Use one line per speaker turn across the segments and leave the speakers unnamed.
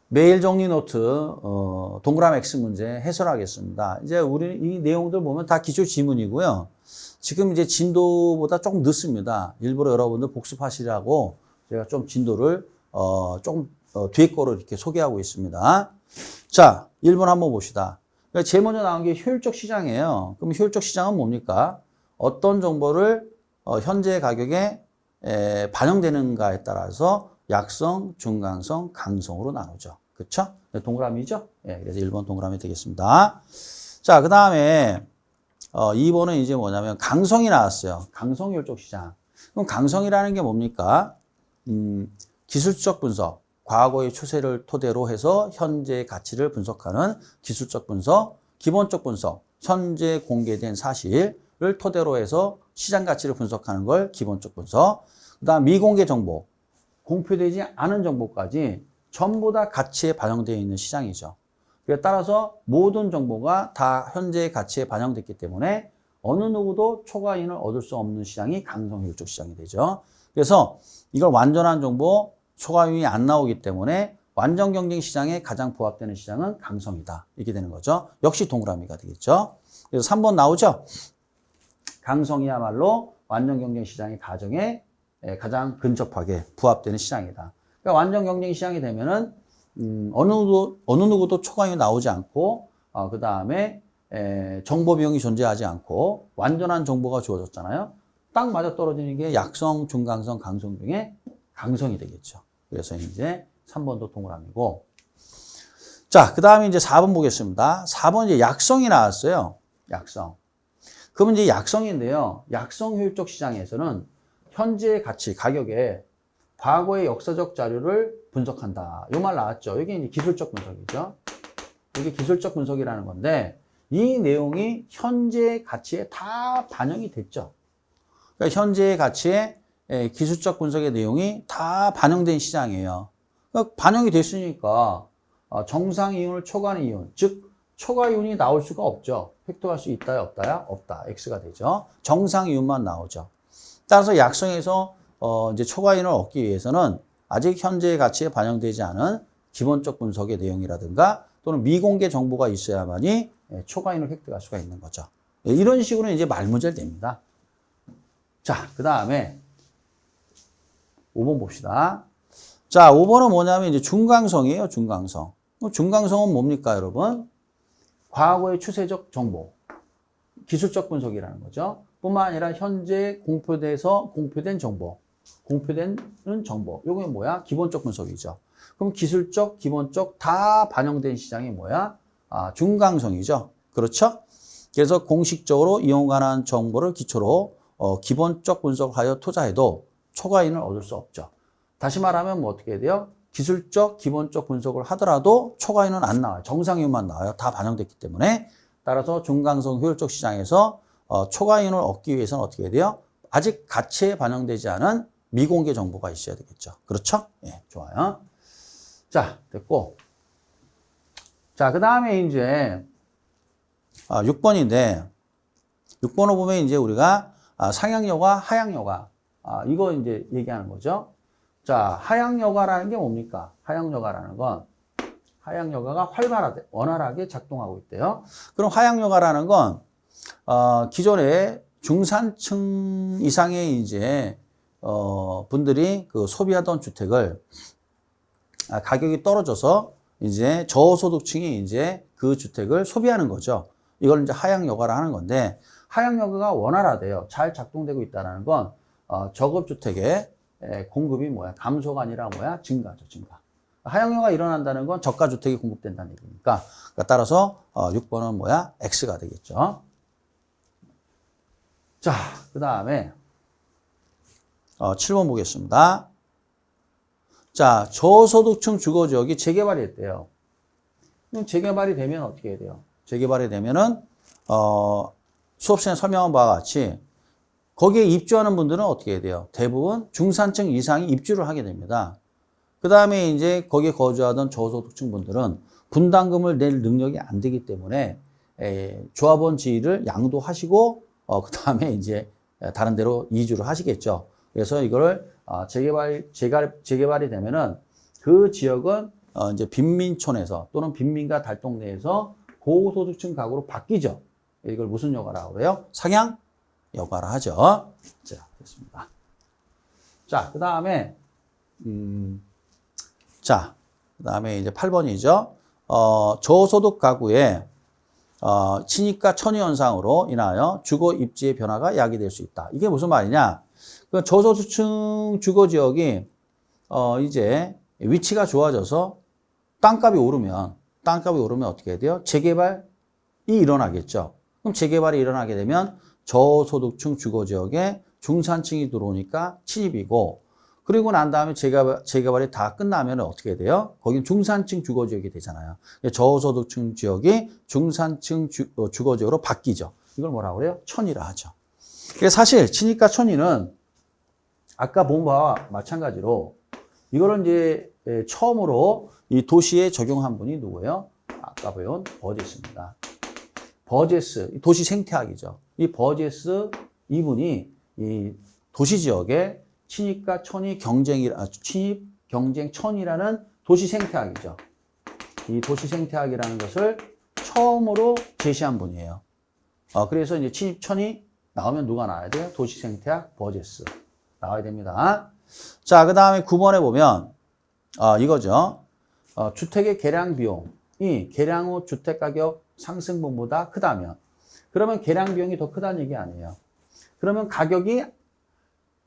매일 정리 노트 동그라미 X 문제 해설하겠습니다. 이제 우리 이 내용들 보면 다 기출 지문이고요. 지금 이제 진도보다 조금 늦습니다. 일부러 여러분들 복습하시라고 제가 좀 진도를 조금 뒤에 거로 이렇게 소개하고 있습니다. 자, 1번 한번 봅시다. 제일 먼저 나온 게 효율적 시장이에요. 그럼 효율적 시장은 뭡니까? 어떤 정보를 현재 가격에 반영되는가에 따라서 약성, 중강성, 강성으로 나누죠. 그쵸? 동그라미죠? 예, 그래서 1번 동그라미 되겠습니다. 자, 그 다음에 2번은 이제 뭐냐면 강성이 나왔어요. 강성 효율적 시장. 그럼 강성이라는 게 뭡니까? 기술적 분석, 과거의 추세를 토대로 해서 현재의 가치를 분석하는 기술적 분석, 기본적 분석, 현재 공개된 사실을 토대로 해서 시장 가치를 분석하는 걸 기본적 분석, 그 다음 미공개 정보, 공표되지 않은 정보까지 전부 다 가치에 반영되어 있는 시장이죠. 그에 따라서 모든 정보가 다 현재의 가치에 반영됐기 때문에 어느 누구도 초과이익을 얻을 수 없는 시장이 강성효율적 시장이 되죠. 그래서 이걸 완전한 정보, 초과이익이 안 나오기 때문에 완전 경쟁 시장에 가장 부합되는 시장은 강성이다. 이렇게 되는 거죠. 역시 동그라미가 되겠죠. 그래서 3번 나오죠. 강성이야말로 완전 경쟁 시장의 가정에 가장 근접하게 부합되는 시장이다. 그러니까 완전 경쟁 시장이 되면은 어느 누구도 초과이익이 나오지 않고 그 다음에 정보 비용이 존재하지 않고 완전한 정보가 주어졌잖아요. 딱 맞아 떨어지는 게 약성, 중강성, 강성 중에 강성이 되겠죠. 그래서 이제 3번도 동그라미고. 자, 그 다음에 이제 4번 보겠습니다. 4번 이제 약성이 나왔어요. 약성. 그러면 이제 약성인데요. 약성 효율적 시장에서는 현재의 가치, 가격에 과거의 역사적 자료를 분석한다. 이 말 나왔죠. 이게 이제 기술적 분석이죠. 이게 기술적 분석이라는 건데 이 내용이 현재의 가치에 다 반영이 됐죠. 그러니까 현재의 가치에 기술적 분석의 내용이 다 반영된 시장이에요. 그러니까 반영이 됐으니까 정상 이윤을 초과하는 이윤, 즉 초과 이윤이 나올 수가 없죠. 획득할 수 있다야 없다야? 없다. X가 되죠. 정상 이윤만 나오죠. 따라서 약성에서 이제 초과이익을 얻기 위해서는 아직 현재의 가치에 반영되지 않은 기본적 분석의 내용이라든가 또는 미공개 정보가 있어야만이 초과이익을 획득할 수가 있는 거죠. 이런 식으로 이제 말문제를 냅니다. 자, 그 다음에 5번 봅시다. 자, 5번은 뭐냐면 이제 중강성이에요. 중강성. 중강성은 뭡니까, 여러분? 과거의 추세적 정보, 기술적 분석이라는 거죠. 뿐만 아니라 현재 공표된 정보, 공표되는 정보. 요게 뭐야? 기본적 분석이죠. 그럼 기술적, 기본적 다 반영된 시장이 뭐야? 중강성이죠. 그렇죠? 그래서 공식적으로 이용 가능한 정보를 기초로 기본적 분석하여 투자해도 초과이익을 얻을 수 없죠. 다시 말하면 뭐 어떻게 돼요? 기술적, 기본적 분석을 하더라도 초과이익은 안 나와요. 정상이익만 나와요. 다 반영됐기 때문에. 따라서 중강성 효율적 시장에서 초과이익을 얻기 위해서는 어떻게 해야 돼요? 아직 가치에 반영되지 않은 미공개 정보가 있어야 되겠죠. 그렇죠? 예, 좋아요. 자, 됐고. 자, 그 다음에 이제 6번인데 6번을 보면 이제 우리가 상향여과, 하향여과 이거 이제 얘기하는 거죠. 자, 하향여과라는 게 뭡니까? 하향여과라는 건 하향여과가 원활하게 작동하고 있대요. 그럼 하향여과라는 건 기존에 중산층 이상의 이제 분들이 그 소비하던 주택을 가격이 떨어져서 이제 저소득층이 이제 그 주택을 소비하는 거죠. 이걸 이제 하향여과라 하는 건데 하향여과가 원활하대요. 잘 작동되고 있다는 건 저급주택의 공급이 뭐야? 감소가 아니라 뭐야? 증가죠, 증가. 하향여과가 일어난다는 건 저가주택이 공급된다는 얘기니까 따라서 6번은 뭐야? X가 되겠죠. 자, 그 다음에 7번 보겠습니다. 자, 저소득층 주거지역이 재개발이 됐대요. 그럼 재개발이 되면 어떻게 해야 돼요? 재개발이 되면은 수업 시간에 설명한 바와 같이 거기에 입주하는 분들은 어떻게 해야 돼요? 대부분 중산층 이상이 입주를 하게 됩니다. 그 다음에 이제 거기에 거주하던 저소득층 분들은 분담금을 낼 능력이 안 되기 때문에 조합원 지위를 양도하시고 그 다음에 이제 다른 데로 이주를 하시겠죠. 그래서 이거를 재개발이 되면은 그 지역은 이제 빈민촌에서 또는 빈민가 달동 내에서 고소득층 가구로 바뀌죠. 이걸 무슨 여가라고 그래요? 상향 여가라 하죠. 자, 됐습니다. 자, 그 다음에 이제 8번이죠. 저소득 가구의 친입과 천위 현상으로 인하여 주거 입지의 변화가 야기될 수 있다. 이게 무슨 말이냐? 그 저소득층 주거 지역이 이제 위치가 좋아져서 땅값이 오르면 어떻게 해야 돼요? 재개발이 일어나겠죠. 그럼 재개발이 일어나게 되면 저소득층 주거 지역에 중산층이 들어오니까 침입이고, 그리고 난 다음에 재개발이 다 끝나면 어떻게 돼요? 거긴 중산층 주거 지역이 되잖아요. 저소득층 지역이 중산층 주거 지역으로 바뀌죠. 이걸 뭐라고 그래요? 천이라 하죠. 사실 친입과 천이는 아까 본 바와 마찬가지로 이거를 이제 처음으로 이 도시에 적용한 분이 누구예요? 아까 배운 버제스입니다. 버제스, 도시 생태학이죠. 이 버제스 이분이 이 도시 지역에 친입과 천이 친입, 경쟁, 천이라는 도시 생태학이죠. 이 도시 생태학이라는 것을 처음으로 제시한 분이에요. 그래서 이제 친입, 천이 나오면 누가 나와야 돼요? 도시 생태학 버제스 나와야 됩니다. 자, 그 다음에 9번에 보면 이거죠. 주택의 개량 비용이 개량 후 주택 가격 상승분보다 크다면, 그러면 개량 비용이 더 크다는 얘기 아니에요. 그러면 가격이,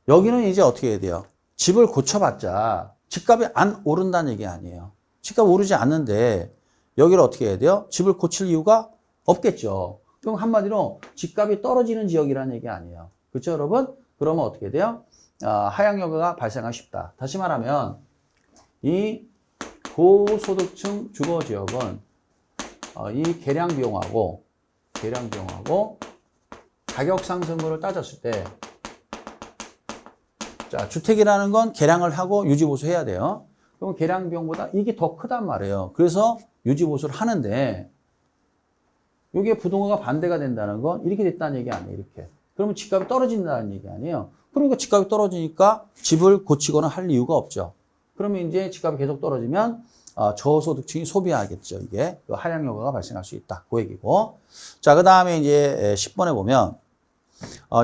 여기는 이제 어떻게 해야 돼요? 집을 고쳐봤자 집값이 안 오른다는 얘기 아니에요. 집값 오르지 않는데 여기를 어떻게 해야 돼요? 집을 고칠 이유가 없겠죠. 그럼 한마디로 집값이 떨어지는 지역이라는 얘기 아니에요. 그렇죠, 여러분? 그러면 어떻게 돼요? 하향 여가가 발생하기 쉽다. 다시 말하면 이 고소득층 주거 지역은 이 개량 비용하고 가격 상승률을 따졌을 때, 자, 주택이라는 건 개량을 하고 유지보수해야 돼요. 그럼 개량 비용보다 이게 더 크단 말이에요. 그래서 유지보수를 하는데, 이게 부동산과 반대가 된다는 건 이렇게 됐다는 얘기 아니에요. 이렇게. 그러면 집값이 떨어진다는 얘기 아니에요. 그러니까 집값이 떨어지니까 집을 고치거나 할 이유가 없죠. 그러면 이제 집값이 계속 떨어지면 저소득층이 소비하겠죠. 이게 하향 여가가 발생할 수 있다. 그 얘기고. 자, 그 다음에 이제 10번에 보면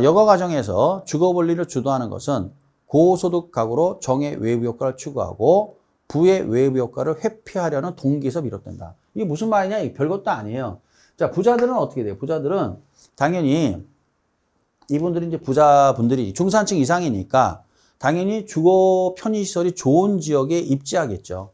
여가 과정에서 주거 분리를 주도하는 것은 고소득 가구로 정의 외부 효과를 추구하고 부의 외부 효과를 회피하려는 동기에서 비롯된다. 이게 무슨 말이냐? 이게 별것도 아니에요. 자, 부자들은 어떻게 돼요? 부자들은 당연히 이분들이 이제 부자분들이 중산층 이상이니까 당연히 주거 편의시설이 좋은 지역에 입지하겠죠.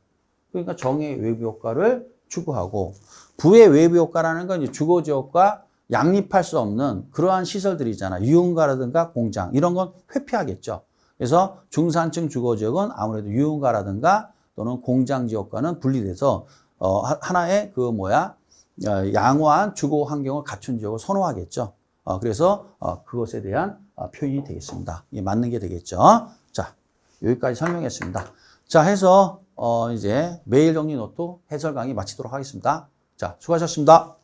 그러니까 정의 외부 효과를 추구하고, 부의 외부 효과라는 건 이제 주거 지역과 양립할 수 없는 그러한 시설들이잖아. 유흥가라든가 공장, 이런 건 회피하겠죠. 그래서 중산층 주거 지역은 아무래도 유흥가라든가 또는 공장 지역과는 분리돼서 하나의 양호한 주거 환경을 갖춘 지역을 선호하겠죠. 그래서 그것에 대한 표현이 되겠습니다. 이게 맞는 게 되겠죠. 자, 여기까지 설명했습니다. 자, 해서 이제 매일 정리 노트 해설 강의 마치도록 하겠습니다. 자, 수고하셨습니다.